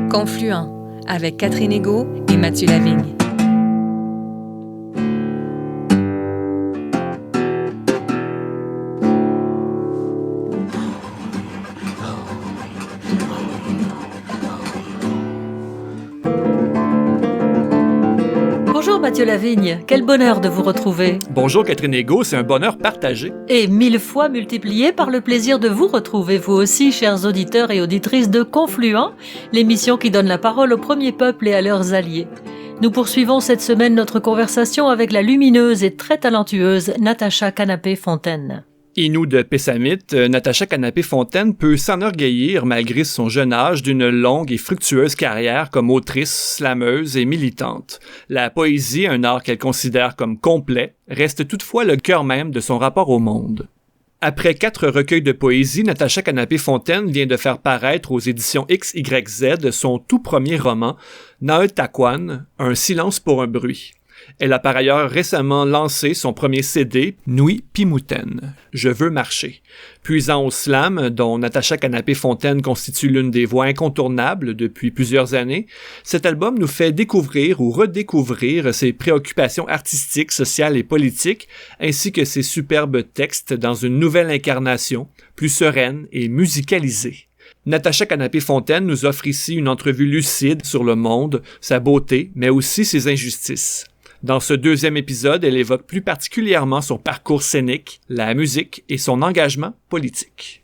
Confluent avec Catherine Egault et Mathieu Lavigne. Bonjour Mathieu Lavigne, quel bonheur de vous retrouver. Bonjour Catherine Egault, c'est un bonheur partagé. Et 1000 fois multiplié par le plaisir de vous retrouver, vous aussi, chers auditeurs et auditrices de Confluent, l'émission qui donne la parole au premier peuple et à leurs alliés. Nous poursuivons cette semaine notre conversation avec la lumineuse et très talentueuse Natacha Canapé-Fontaine. Inou de Pessamit, Natacha Canapé-Fontaine peut s'enorgueillir, malgré son jeune âge, d'une longue et fructueuse carrière comme autrice, slameuse et militante. La poésie, un art qu'elle considère comme complet, reste toutefois le cœur même de son rapport au monde. Après 4 recueils de poésie, Natacha Canapé-Fontaine vient de faire paraître aux éditions XYZ son tout premier roman, Naetaquan, Un silence pour un bruit. Elle a par ailleurs récemment lancé son premier CD, Nui Pimouten, Je veux marcher. Puisant au slam, dont Natacha Canapé-Fontaine constitue l'une des voix incontournables depuis plusieurs années, cet album nous fait découvrir ou redécouvrir ses préoccupations artistiques, sociales et politiques, ainsi que ses superbes textes dans une nouvelle incarnation, plus sereine et musicalisée. Natacha Canapé-Fontaine nous offre ici une entrevue lucide sur le monde, sa beauté, mais aussi ses injustices. Dans ce deuxième épisode, elle évoque plus particulièrement son parcours scénique, la musique et son engagement politique.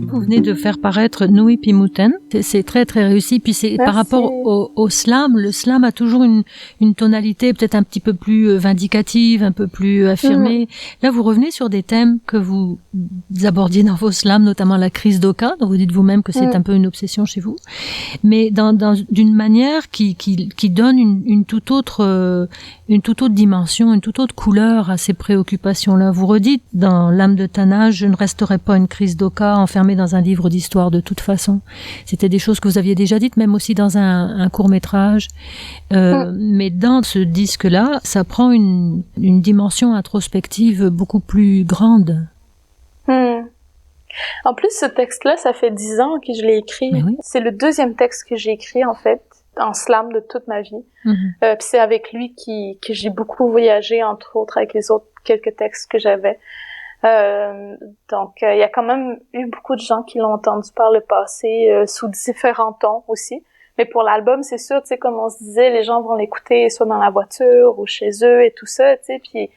Vous venez de faire paraître Nui Pimouten, c'est très très réussi, puis c'est par rapport au slam, le slam a toujours une tonalité peut-être un petit peu plus vindicative, un peu plus affirmée. Là vous revenez sur des thèmes que vous abordiez dans vos slams, notamment la crise d'Oka, dont vous dites vous-même que c'est un peu une obsession chez vous, mais d'une manière qui donne une toute autre dimension, une toute autre couleur à ces préoccupations-là. Vous redites dans L'âme de Tannage, je ne resterai pas une crise d'Oka enfermée dans un livre d'histoire de toute façon. C'était des choses que vous aviez déjà dites, même aussi dans un court-métrage. Mais dans ce disque-là, ça prend une dimension introspective beaucoup plus grande. En plus, ce texte-là, ça fait 10 ans que je l'ai écrit. Oui. C'est le deuxième texte que j'ai écrit, en fait, en slam de toute ma vie. Puis c'est avec lui que j'ai beaucoup voyagé, entre autres, avec les autres quelques textes que j'avais. Donc, il y a quand même eu beaucoup de gens qui l'ont entendu par le passé, sous différents tons aussi. Mais pour l'album, c'est sûr, tu sais, comme on se disait, les gens vont l'écouter soit dans la voiture ou chez eux et tout ça, tu sais. Puis,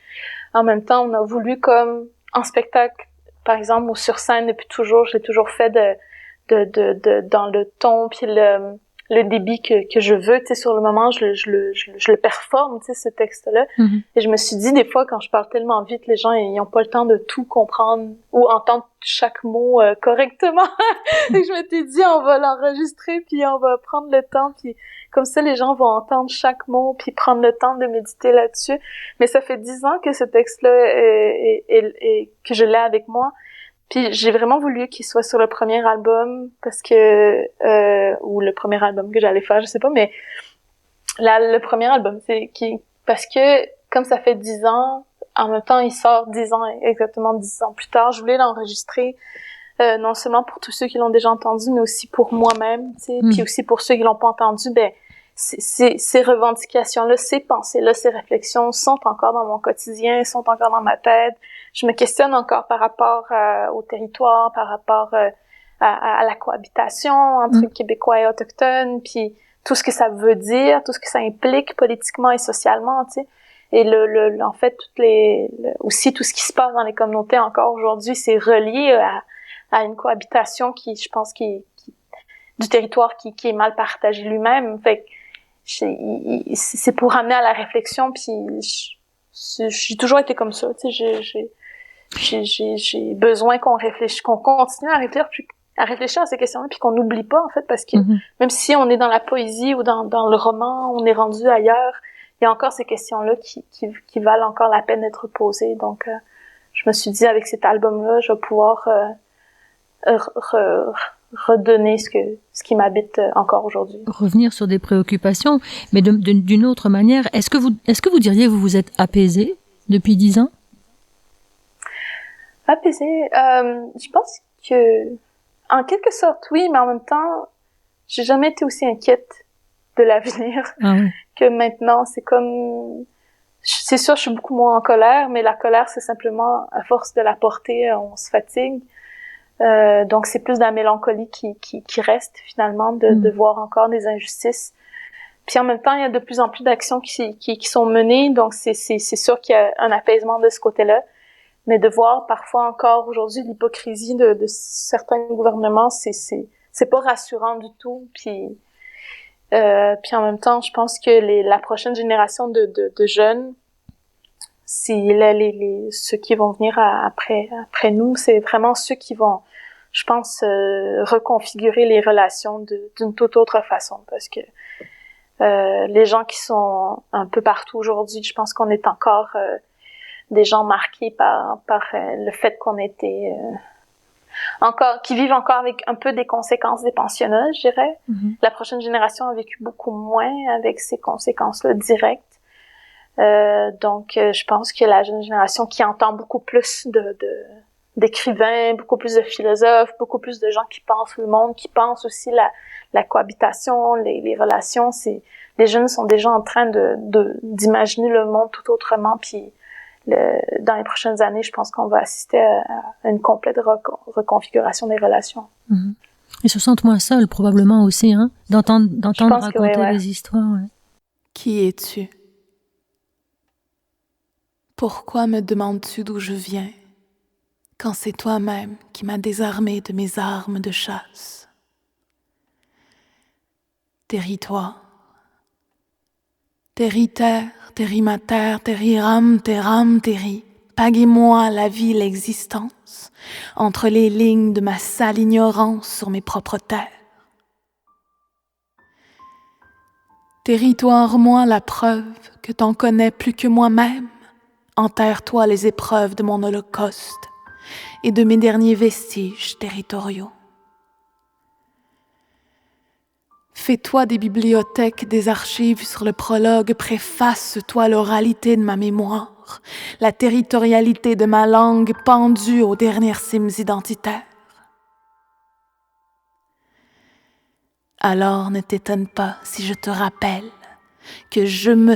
en même temps, on a voulu comme en spectacle, par exemple, ou sur scène depuis toujours, j'ai toujours fait dans le ton puis le débit que je veux, tu sais, sur le moment, je le performe, tu sais, ce texte-là. Et je me suis dit, des fois, quand je parle tellement vite, les gens, ils ont pas le temps de tout comprendre ou entendre chaque mot correctement. Et je m'étais dit, on va l'enregistrer, puis on va prendre le temps, puis comme ça, les gens vont entendre chaque mot, puis prendre le temps de méditer là-dessus. Mais ça fait 10 ans que ce texte-là que je l'ai avec moi. Puis j'ai vraiment voulu qu'il soit sur le premier album parce que ou le premier album que j'allais faire, je sais pas, mais le premier album, parce que comme ça fait 10 ans, en même temps il sort 10 ans, exactement 10 ans plus tard, je voulais l'enregistrer non seulement pour tous ceux qui l'ont déjà entendu, mais aussi pour moi-même, tu sais, puis aussi pour ceux qui l'ont pas entendu, ces revendications-là, ces pensées-là, ces réflexions sont encore dans mon quotidien, sont encore dans ma tête. Je me questionne encore par rapport au territoire, par rapport à la cohabitation entre Québécois et Autochtones, puis tout ce que ça veut dire, tout ce que ça implique politiquement et socialement, tu sais. Et en fait, aussi tout ce qui se passe dans les communautés encore aujourd'hui, c'est relié à une cohabitation qui, je pense, du territoire qui est mal partagé lui-même. Fait que c'est pour amener à la réflexion, puis j'ai toujours été comme ça, tu sais, j'ai besoin qu'on réfléchisse, qu'on continue à réfléchir à ces questions-là, puis qu'on n'oublie pas, en fait, parce que même si on est dans la poésie ou dans le roman, on est rendu ailleurs, il y a encore ces questions-là qui valent encore la peine d'être posées. Donc, je me suis dit, avec cet album-là, je vais pouvoir redonner ce qui m'habite encore aujourd'hui. Revenir sur des préoccupations, mais d'une autre manière. Est-ce que vous diriez que vous vous êtes apaisé depuis 10 ans? Apaisée, je pense que, en quelque sorte, oui, mais en même temps, j'ai jamais été aussi inquiète de l'avenir que maintenant. C'est comme, c'est sûr, je suis beaucoup moins en colère, mais la colère, c'est simplement, à force de la porter, on se fatigue. Donc c'est plus de la mélancolie qui reste finalement de voir encore des injustices. Puis en même temps, il y a de plus en plus d'actions qui sont menées, donc c'est sûr qu'il y a un apaisement de ce côté-là. Mais de voir parfois encore aujourd'hui l'hypocrisie de certains gouvernements, c'est pas rassurant du tout. Puis en même temps, je pense que la prochaine génération de jeunes, ceux qui vont venir après nous, c'est vraiment ceux qui vont, je pense, reconfigurer les relations d'une toute autre façon, parce que les gens qui sont un peu partout aujourd'hui, je pense qu'on est encore des gens marqués par le fait qu'on était qui vivent encore avec un peu des conséquences des pensionnats, je dirais. Mm-hmm. La prochaine génération a vécu beaucoup moins avec ces conséquences-là directes. Donc, je pense que la jeune génération qui entend beaucoup plus d'écrivains, beaucoup plus de philosophes, beaucoup plus de gens qui pensent le monde, qui pensent aussi la cohabitation, les relations, les jeunes sont déjà en train d'imaginer le monde tout autrement, puis dans les prochaines années, je pense qu'on va assister à une complète reconfiguration des relations. Mm-hmm. Ils se sentent moins seuls, probablement aussi, hein, d'entendre raconter des histoires. Ouais. Qui es-tu? Pourquoi me demandes-tu d'où je viens, quand c'est toi-même qui m'as désarmé de mes armes de chasse? Territoire, terri-terre, terri-mater, terri-ram, terram, terri, paguez-moi la vie, l'existence, entre les lignes de ma sale ignorance sur mes propres terres. Territoire-moi la preuve que t'en connais plus que moi-même. Enterre-toi les épreuves de mon holocauste et de mes derniers vestiges territoriaux. Fais-toi des bibliothèques, des archives sur le prologue, préface-toi l'oralité de ma mémoire, la territorialité de ma langue pendue aux dernières cimes identitaires. Alors ne t'étonne pas si je te rappelle que je me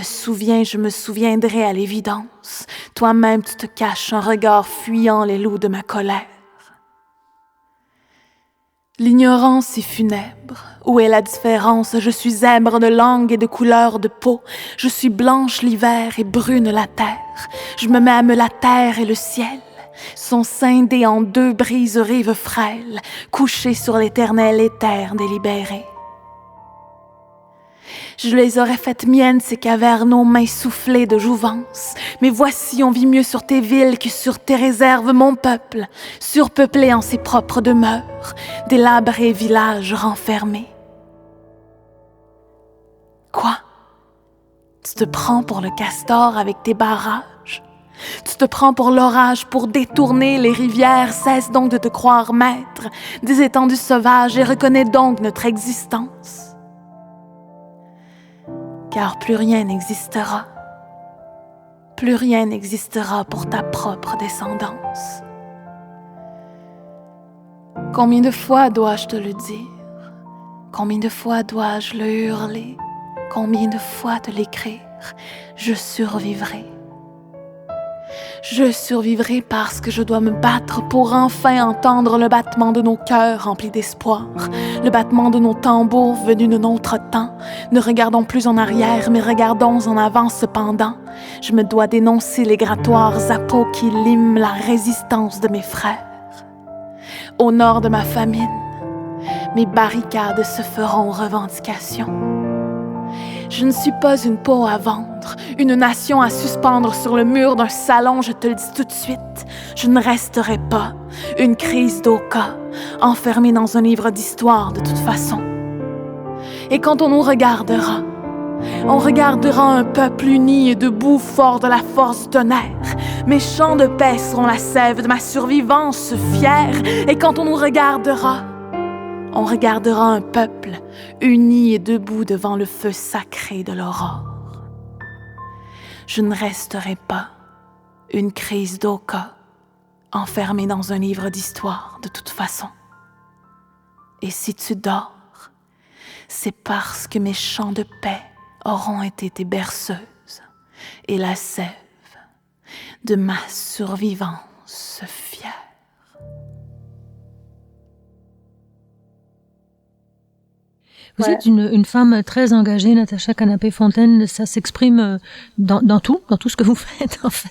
souviendrai à l'évidence. Toi-même, tu te caches un regard fuyant les loups de ma colère. L'ignorance est funèbre. Où est la différence? Je suis zèbre de langue et de couleur de peau. Je suis blanche l'hiver et brune la terre. Je me mets la terre et le ciel sont scindés en deux brises rives frêles, couchées sur l'éternel éther délibéré. Je les aurais faites miennes, ces cavernes aux mains soufflées de jouvence. Mais voici, on vit mieux sur tes villes que sur tes réserves, mon peuple, surpeuplé en ses propres demeures, délabrés villages renfermés. Quoi? Tu te prends pour le castor avec tes barrages? Tu te prends pour l'orage pour détourner les rivières? Cesse donc de te croire maître des étendues sauvages et reconnais donc notre existence. Car plus rien n'existera pour ta propre descendance. Combien de fois dois-je te le dire? Combien de fois dois-je le hurler? Combien de fois te l'écrire? Je survivrai. Je survivrai parce que je dois me battre pour enfin entendre le battement de nos cœurs remplis d'espoir, le battement de nos tambours venus de notre temps. Ne regardons plus en arrière, mais regardons en avant cependant. Je me dois dénoncer les grattoirs à peau qui liment la résistance de mes frères. Au nord de ma famine, mes barricades se feront revendication. Je ne suis pas une peau à vendre, une nation à suspendre sur le mur d'un salon, je te le dis tout de suite. Je ne resterai pas une crise d'Oka, enfermée dans un livre d'histoire de toute façon. Et quand on nous regardera, on regardera un peuple uni et debout, fort de la force du tonnerre. Mes chants de paix seront la sève de ma survivance fière. Et quand on nous regardera, on regardera un peuple uni et debout devant le feu sacré de l'aurore. Je ne resterai pas une crise d'Oka, enfermée dans un livre d'histoire de toute façon. Et si tu dors, c'est parce que mes chants de paix auront été tes berceuses et la sève de ma survivance fière. Vous êtes une femme très engagée, Natacha Canapé-Fontaine. Ça s'exprime dans tout ce que vous faites, en fait.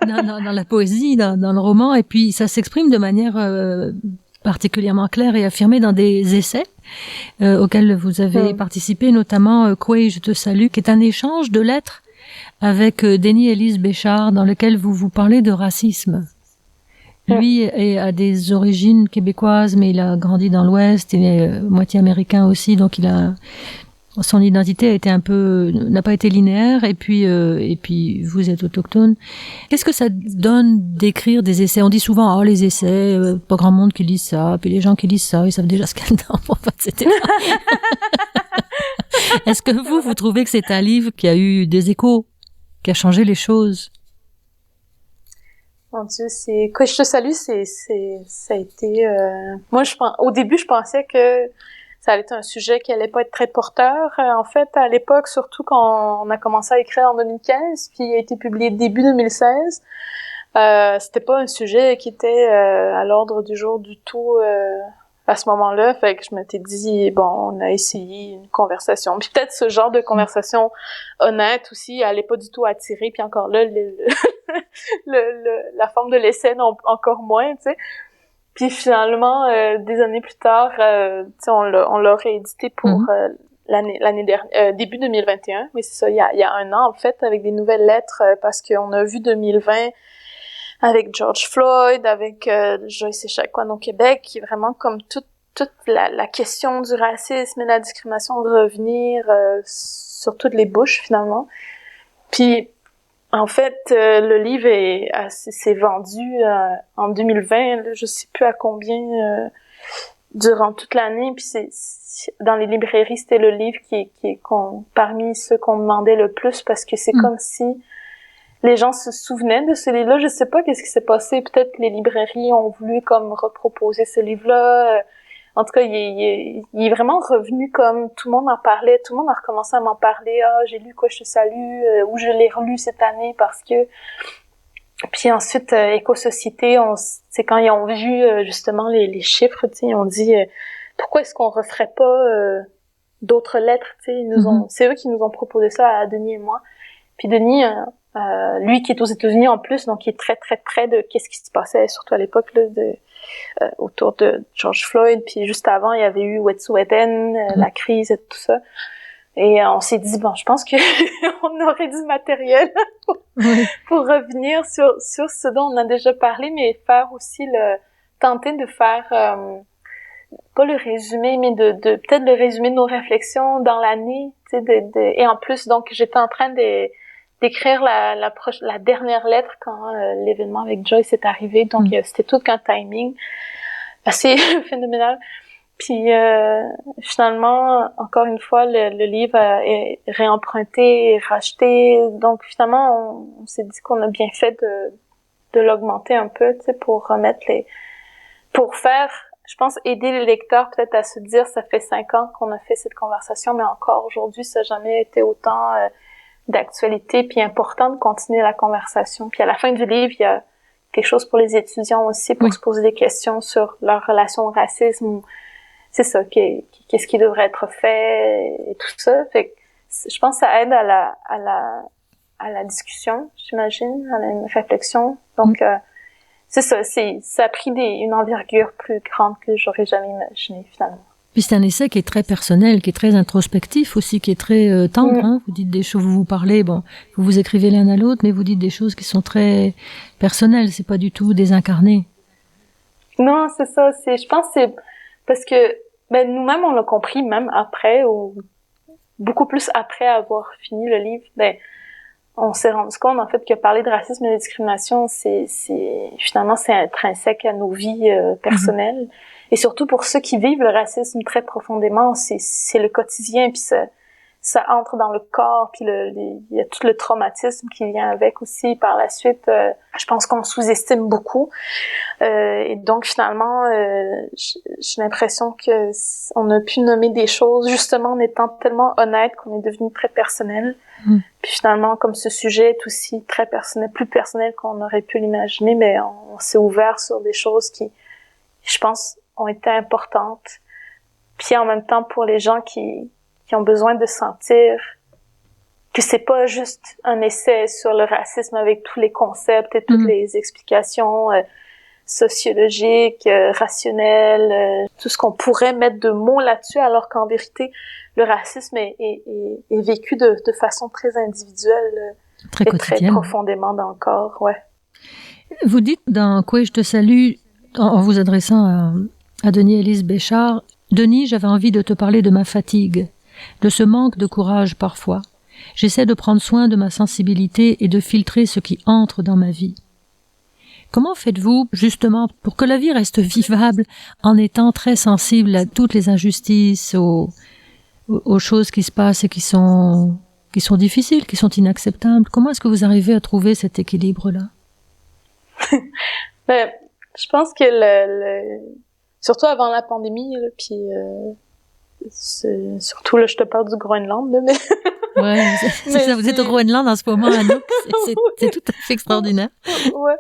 dans la poésie, dans le roman. Et puis, ça s'exprime de manière particulièrement claire et affirmée dans des essais auxquels vous avez participé, notamment Koué, je te salue, qui est un échange de lettres avec Denny-Élise Béchard, dans lequel vous parlez de racisme. Lui a des origines québécoises, mais il a grandi dans l'Ouest, il est moitié américain aussi, donc son identité n'a pas été linéaire, et puis vous êtes autochtone. Qu'est-ce que ça donne d'écrire des essais? On dit souvent, les essais, pas grand monde qui lit ça, puis les gens qui lisent ça, ils savent déjà ce qu'il y a dedans, etc. Est-ce que vous trouvez que c'est un livre qui a eu des échos, qui a changé les choses? Mon Dieu, que je te salue, ça a été, moi, au début, je pensais que ça allait être un sujet qui allait pas être très porteur. En fait, à l'époque, surtout quand on a commencé à écrire en 2015, puis il a été publié début 2016, c'était pas un sujet qui était à l'ordre du jour du tout à ce moment-là. Fait que je m'étais dit, bon, on a essayé une conversation. Puis peut-être ce genre de conversation honnête aussi, elle est pas du tout attirée. Puis encore là, la forme de l'essai, non, encore moins, tu sais. Puis finalement, des années plus tard, tu sais, on l'a réédité pour l'année dernière, début 2021. Mais c'est ça, il y a un an, en fait, avec des nouvelles lettres, parce qu'on a vu 2020 avec George Floyd, avec Joyce Echaquan au Québec, qui est vraiment comme toute la question du racisme et la discrimination de revenir sur toutes les bouches, finalement. Puis, en fait, le livre s'est vendu en 2020, là, je sais plus à combien, durant toute l'année. Puis dans les librairies, c'était le livre qui est parmi ceux qu'on demandait le plus, parce que c'est comme si les gens se souvenaient de ce livre-là. Je sais pas qu'est-ce qui s'est passé. Peut-être que les librairies ont voulu comme reproposer ce livre-là. En tout cas, il est vraiment revenu comme tout le monde en parlait. Tout le monde a recommencé à m'en parler. J'ai lu Quoi, je te salue, ou je l'ai relu cette année parce que... Puis ensuite, Éco-Société, c'est quand ils ont vu justement les chiffres, tu sais, ils ont dit pourquoi est-ce qu'on referait pas d'autres lettres, tu sais, c'est eux qui nous ont proposé ça à Denis et moi. Puis Denis, lui qui est aux États-Unis en plus, donc il est très très près de qu'est-ce qui se passait, surtout à l'époque là, autour de George Floyd. Puis juste avant, il y avait eu Wet'suwet'en, la crise et tout ça. Et on s'est dit, bon, je pense que on aurait du matériel pour revenir sur ce dont on a déjà parlé, mais faire aussi tenter de faire, pas le résumé, mais de peut-être le résumé de nos réflexions dans l'année, tu sais, et en plus, donc, j'étais en train d'écrire la dernière lettre quand l'événement avec Joyce est arrivé, donc c'était tout qu'un timing assez phénoménal. Puis finalement, encore une fois, le livre est réemprunté, racheté. Donc finalement, on s'est dit qu'on a bien fait de l'augmenter un peu, tu sais, pour remettre pour faire, je pense, aider les lecteurs peut-être à se dire, ça fait 5 ans qu'on a fait cette conversation, mais encore aujourd'hui, ça n'a jamais été autant d'actualité, puis important de continuer la conversation. Puis à la fin du livre, il y a quelque chose pour les étudiants aussi, pour se poser des questions sur leur relation au racisme. C'est ça, qu'est-ce qui devrait être fait et tout ça. Fait que je pense que ça aide à la discussion, j'imagine, à la réflexion. Donc, c'est ça, ça a pris une envergure plus grande que j'aurais jamais imaginé, finalement. Puis c'est un essai qui est très personnel, qui est très introspectif aussi, qui est très tendre. Hein. Vous dites des choses, vous parlez, bon, vous écrivez l'un à l'autre, mais vous dites des choses qui sont très personnelles. C'est pas du tout désincarné. Non, c'est ça. Je pense que c'est parce que nous-mêmes on l'a compris même après, ou beaucoup plus après avoir fini le livre. On s'est rendu compte en fait que parler de racisme et de discrimination, finalement c'est intrinsèque à nos vies personnelles. Et surtout pour ceux qui vivent le racisme très profondément, c'est le quotidien, puis ça entre dans le corps, puis il y a tout le traumatisme qui vient avec aussi par la suite. Je pense qu'on sous-estime beaucoup. Et donc, finalement, j'ai l'impression que on a pu nommer des choses, justement, en étant tellement honnête qu'on est devenu très personnel. Puis finalement, comme ce sujet est aussi très personnel, plus personnel qu'on aurait pu l'imaginer, mais on s'est ouvert sur des choses qui, je pense, ont été importantes. Puis en même temps, pour les gens qui ont besoin de sentir que c'est pas juste un essai sur le racisme avec tous les concepts et toutes les explications sociologiques, rationnelles, tout ce qu'on pourrait mettre de mots là-dessus, alors qu'en vérité, le racisme est vécu de façon très individuelle très et très profondément dans le corps. Ouais. Vous dites dans « Quoi je te salue », en vous adressant à Denis-Élise Béchard, « Denis, j'avais envie de te parler de ma fatigue, de ce manque de courage parfois. J'essaie de prendre soin de ma sensibilité et de filtrer ce qui entre dans ma vie. Comment faites-vous, justement, pour que la vie reste vivable en étant très sensible à toutes les injustices, aux choses qui se passent et qui sont difficiles, qui sont inacceptables? Comment est-ce que vous arrivez à trouver cet équilibre-là? Je pense que surtout avant la pandémie, là, puis surtout là, je te parle du Groenland, là, mais ouais, c'est ça. Vous êtes au Groenland en ce moment, Anouk. C'est tout à fait extraordinaire. Ouais,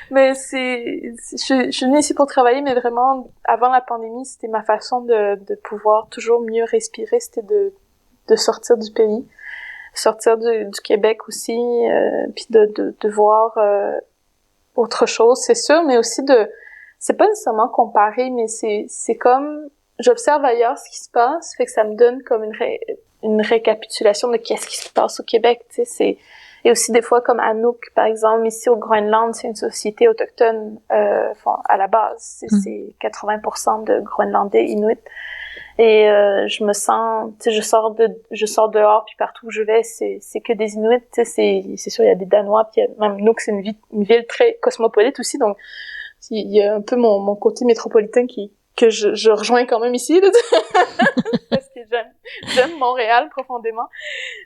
mais je suis venue ici pour travailler, mais vraiment avant la pandémie, c'était ma façon de pouvoir toujours mieux respirer, c'était de sortir du pays, sortir du Québec aussi, puis de voir autre chose, c'est sûr, mais aussi c'est pas nécessairement comparer, mais c'est comme j'observe ailleurs ce qui se passe, fait que ça me donne comme une récapitulation de qu'est-ce qui se passe au Québec, tu sais, et aussi des fois comme Anouk, par exemple, ici au Groenland, c'est une société autochtone à la base, c'est 80% de Groenlandais Inuits. Et je me sens, tu sais, je sors dehors, puis partout où je vais, c'est que des Inuits, tu sais, c'est sûr, il y a des Danois, puis même Nuuk, c'est une ville très cosmopolite aussi, donc il y a un peu mon côté métropolitain que je rejoins quand même ici, là, parce que j'aime Montréal profondément.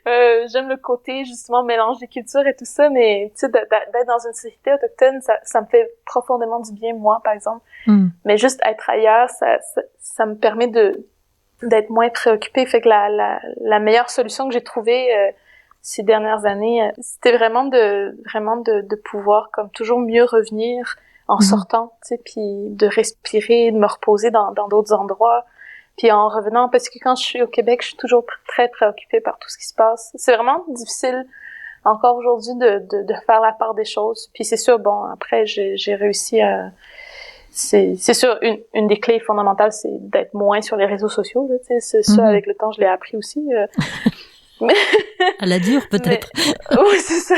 J'aime le côté, justement, mélange des cultures et tout ça, mais, tu sais, d'être dans une société autochtone, ça me fait profondément du bien, moi, par exemple. Mais juste être ailleurs, ça me permet d'être moins préoccupée. Fait que la meilleure solution que j'ai trouvée ces dernières années, c'était vraiment de pouvoir comme toujours mieux revenir en sortant, tu sais, puis de respirer, de me reposer dans d'autres endroits, puis en revenant, parce que quand je suis au Québec, je suis toujours très préoccupée par tout ce qui se passe. C'est vraiment difficile encore aujourd'hui de faire la part des choses. Puis c'est sûr, bon, après j'ai réussi à c'est sûr une des clés fondamentales, c'est d'être moins sur les réseaux sociaux, là, tu sais, c'est ça, avec le temps je l'ai appris aussi. Mais à la dure peut-être. Oui, c'est ça.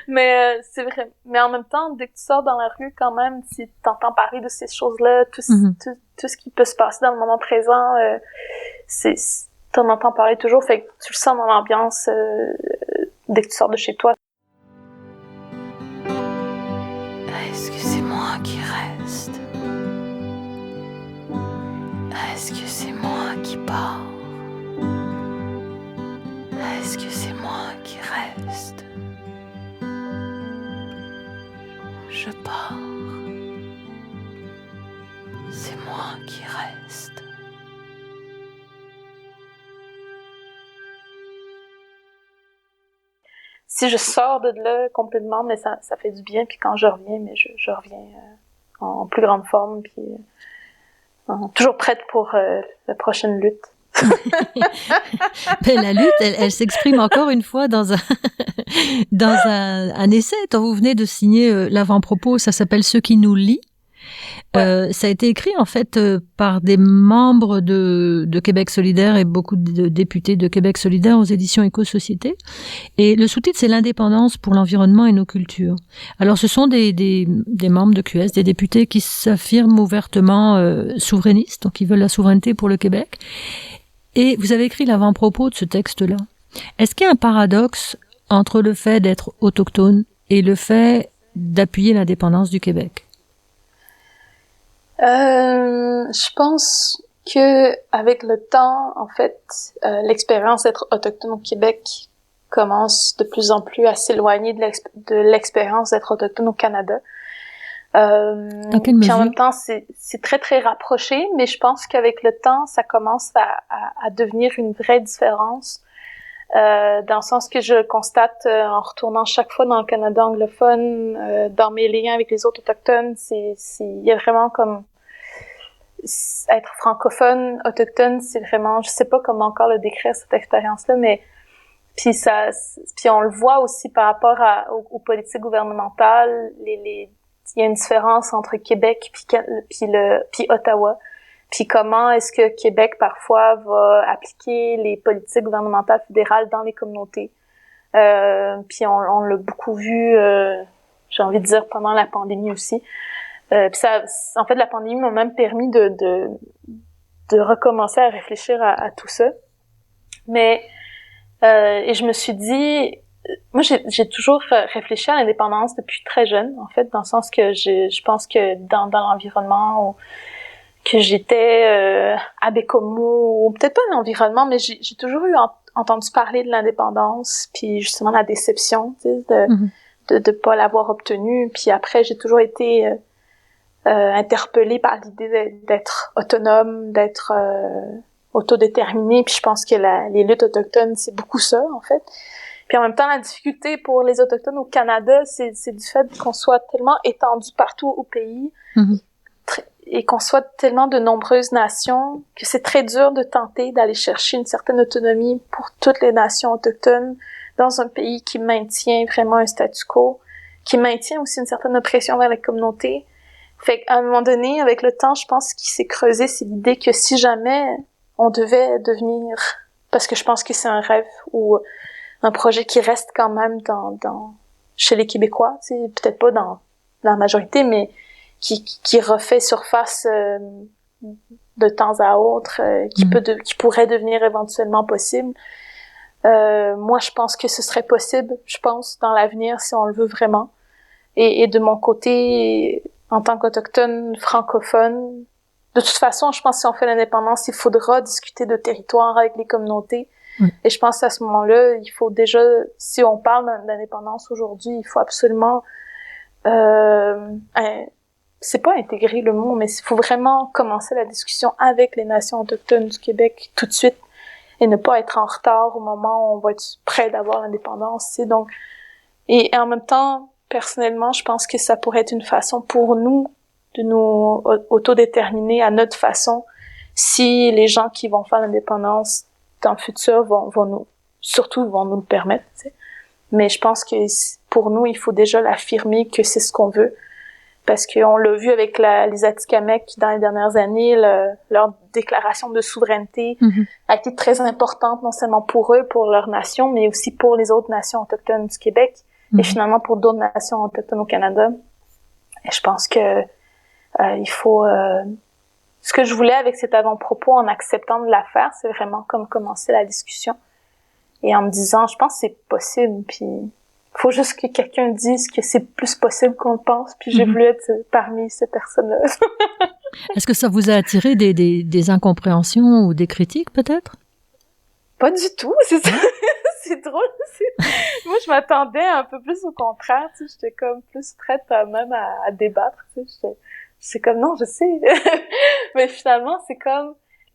Mais c'est vrai. Mais en même temps, dès que tu sors dans la rue, quand même, tu t'entends parler de ces choses-là, tout ce qui peut se passer dans le moment présent, t'en entends parler toujours, fait que tu le sens dans l'ambiance dès que tu sors de chez toi. Est-ce que c'est moi qui reste? Est-ce que c'est moi qui pars? Est-ce que c'est moi qui reste? Je pars. C'est moi qui reste. Si je sors de là complètement, mais ça fait du bien, puis quand je reviens, mais je reviens en plus grande forme, puis toujours prête pour la prochaine lutte. Ben, la lutte, elle s'exprime encore une fois dans un essai dont vous venez de signer l'avant-propos. Ça s'appelle « Ceux qui nous lient ». Ça a été écrit en fait par des membres de Québec solidaire et beaucoup de députés de Québec solidaire aux éditions Éco-Société. Et le sous-titre, c'est l'indépendance pour l'environnement et nos cultures. Alors ce sont des membres de QS, des députés qui s'affirment ouvertement souverainistes, donc ils veulent la souveraineté pour le Québec. Et vous avez écrit l'avant-propos de ce texte-là. Est-ce qu'il y a un paradoxe entre le fait d'être autochtone et le fait d'appuyer l'indépendance du Québec? Je pense que avec le temps, en fait, l'expérience d'être autochtone au Québec commence de plus en plus à s'éloigner de l'expérience d'être autochtone au Canada. Puis en même temps, c'est très très rapproché, mais je pense qu'avec le temps, ça commence à devenir une vraie différence. Dans le sens que je constate en retournant chaque fois dans le Canada anglophone, dans mes liens avec les autres autochtones, il y a vraiment comme être francophone, autochtone, c'est vraiment, je sais pas comment encore le décrire cette expérience-là, mais puis on le voit aussi par rapport aux politiques gouvernementales, il y a une différence entre Québec puis Ottawa. Puis comment est-ce que Québec, parfois, va appliquer les politiques gouvernementales fédérales dans les communautés. Puis on l'a beaucoup vu, j'ai envie de dire, pendant la pandémie aussi. Puis en fait, la pandémie m'a même permis de recommencer à réfléchir à tout ça. Mais, et je me suis dit, moi, j'ai toujours réfléchi à l'indépendance depuis très jeune, en fait, dans le sens que je pense que dans l'environnement que j'étais à Bécomo, ou peut-être pas l'environnement, mais j'ai toujours entendu parler de l'indépendance, puis justement la déception, tu sais, de pas l'avoir obtenue. Puis après, j'ai toujours été interpellée par l'idée d'être autonome, d'être autodéterminée. Puis je pense que les luttes autochtones, c'est beaucoup ça, en fait. Puis en même temps, la difficulté pour les Autochtones au Canada, c'est du fait qu'on soit tellement étendu partout au pays, et qu'on soit tellement de nombreuses nations, que c'est très dur de tenter d'aller chercher une certaine autonomie pour toutes les nations autochtones dans un pays qui maintient vraiment un statu quo, qui maintient aussi une certaine oppression vers les communautés. Fait qu'à un moment donné, avec le temps, je pense qu'il s'est creusé, c'est l'idée que si jamais on devait devenir, parce que je pense que c'est un rêve ou un projet qui reste quand même chez les Québécois, tu sais, peut-être pas dans la majorité, mais qui refait surface de temps à autre, qui pourrait devenir éventuellement possible. Moi, je pense que ce serait possible, je pense, dans l'avenir, si on le veut vraiment. Et de mon côté, en tant qu'autochtone francophone, de toute façon, je pense que si on fait l'indépendance, il faudra discuter de territoire avec les communautés. Et je pense qu'à ce moment-là, il faut déjà, si on parle d'indépendance aujourd'hui, il faut absolument c'est pas intégrer le mot, mais il faut vraiment commencer la discussion avec les nations autochtones du Québec tout de suite et ne pas être en retard au moment où on va être prêt d'avoir l'indépendance, tu sais. Donc, et en même temps, personnellement, je pense que ça pourrait être une façon pour nous de nous autodéterminer à notre façon si les gens qui vont faire l'indépendance dans le futur vont nous le permettre, tu sais. Mais je pense que pour nous, il faut déjà l'affirmer que c'est ce qu'on veut. Parce qu'on l'a vu avec les Atikamekw dans les dernières années, leur déclaration de souveraineté a été très importante, non seulement pour eux, pour leur nation, mais aussi pour les autres nations autochtones du Québec, et finalement pour d'autres nations autochtones au Canada. Et je pense que il faut... ce que je voulais avec cet avant-propos, en acceptant de la faire, c'est vraiment comme commencer la discussion. Et en me disant, je pense que c'est possible, puis... faut juste que quelqu'un dise que c'est plus possible qu'on le pense, puis j'ai voulu être parmi ces personnes-là. Est-ce que ça vous a attiré des incompréhensions ou des critiques, peut-être? Pas du tout, c'est ça. C'est drôle. Moi, je m'attendais un peu plus au contraire, tu sais, j'étais comme plus prête même à débattre, tu sais, j'étais comme, non, je sais. Mais finalement, c'est comme,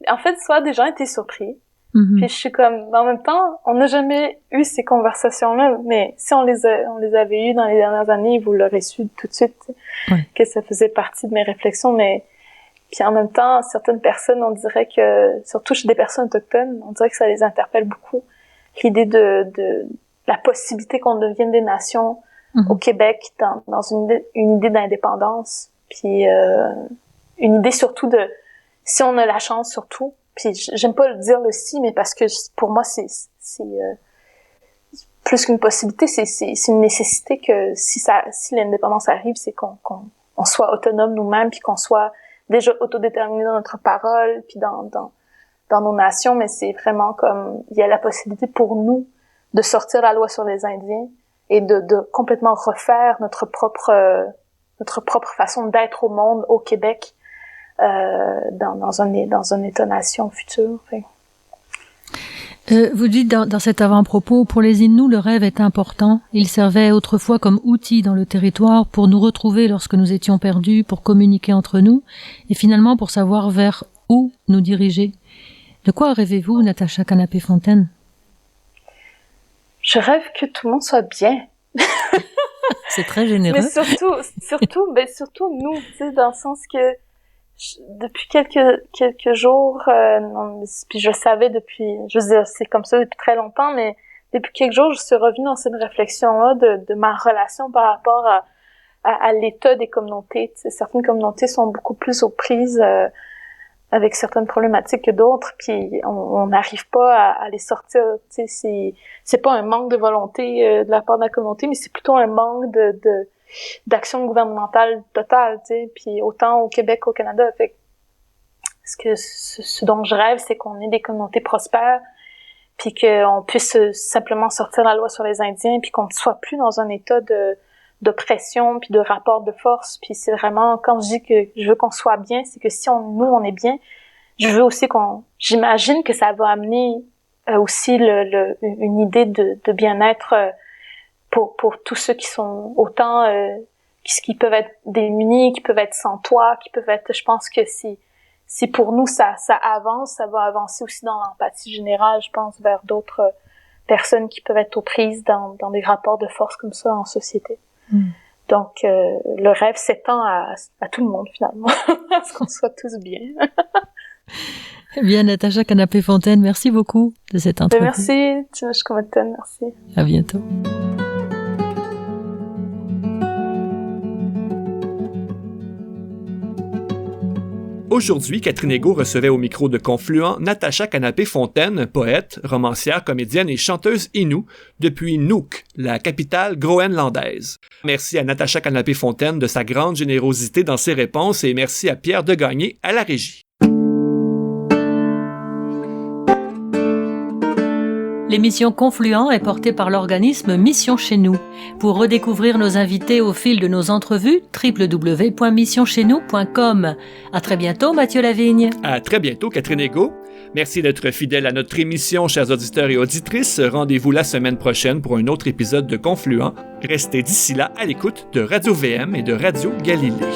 en fait, soit des gens étaient surpris, puis je suis comme, en même temps, on n'a jamais eu ces conversations-là, mais si on les avait eues dans les dernières années, vous l'aurez su tout de suite, que ça faisait partie de mes réflexions, mais puis en même temps, certaines personnes, on dirait que, surtout chez des personnes autochtones, on dirait que ça les interpelle beaucoup. L'idée de la possibilité qu'on devienne des nations au Québec dans une idée d'indépendance, puis une idée surtout de, si on a la chance surtout, puis j'aime pas le dire le si, mais parce que pour moi c'est plus qu'une possibilité, c'est une nécessité que si l'indépendance arrive, c'est qu'on soit autonome nous-mêmes, puis qu'on soit déjà autodéterminé dans notre parole, puis dans nos nations, mais c'est vraiment comme il y a la possibilité pour nous de sortir la loi sur les Indiens et de complètement refaire notre propre façon d'être au monde au Québec. dans une intonation future. Vous dites dans cet avant-propos, pour les Inuits, le rêve est important. Il servait autrefois comme outil dans le territoire pour nous retrouver lorsque nous étions perdus, pour communiquer entre nous, et finalement pour savoir vers où nous diriger. De quoi rêvez-vous, Natacha Canapé-Fontaine? Je rêve que tout le monde soit bien. C'est très généreux. Mais surtout nous, tu sais, dans le sens que depuis quelques jours, puis je savais je veux dire, c'est comme ça depuis très longtemps, mais depuis quelques jours, je suis revenue dans cette réflexion-là de ma relation par rapport à l'état des communautés. Tu sais, certaines communautés sont beaucoup plus aux prises avec certaines problématiques que d'autres, puis on n'arrive pas à les sortir. Tu sais, c'est pas un manque de volonté de la part de la communauté, mais c'est plutôt un manque d'action gouvernementale totale, tu sais, puis autant au Québec qu'au Canada. Fait que ce dont je rêve, c'est qu'on ait des communautés prospères, puis qu'on puisse simplement sortir la loi sur les Indiens, puis qu'on ne soit plus dans un état d'oppression puis de rapport de force. Puis c'est vraiment, quand je dis que je veux qu'on soit bien, c'est que si on est bien, je veux aussi j'imagine que ça va amener aussi une idée de bien-être pour tous ceux qui sont autant qui peuvent être démunis, qui peuvent être sans toit, qui peuvent être, je pense que si pour nous ça avance, ça va avancer aussi dans l'empathie générale, je pense, vers d'autres personnes qui peuvent être aux prises dans des rapports de force comme ça en société. Donc, le rêve s'étend à tout le monde, finalement, à ce qu'on soit tous bien. Eh bien, Natacha Canapé-Fontaine, merci beaucoup de cette entrevue. Merci, Tinoche Comoten, merci. À bientôt. Aujourd'hui, Catherine Egault recevait au micro de Confluent Natacha Canapé-Fontaine, poète, romancière, comédienne et chanteuse Innu, depuis Nuuk, la capitale groenlandaise. Merci à Natacha Canapé-Fontaine de sa grande générosité dans ses réponses et merci à Pierre Degagné à la régie. L'émission Confluent est portée par l'organisme Mission Chez Nous. Pour redécouvrir nos invités au fil de nos entrevues, www.missioncheznous.com. À très bientôt, Mathieu Lavigne. À très bientôt, Catherine Egault. Merci d'être fidèle à notre émission, chers auditeurs et auditrices. Rendez-vous la semaine prochaine pour un autre épisode de Confluent. Restez d'ici là à l'écoute de Radio VM et de Radio Galilée.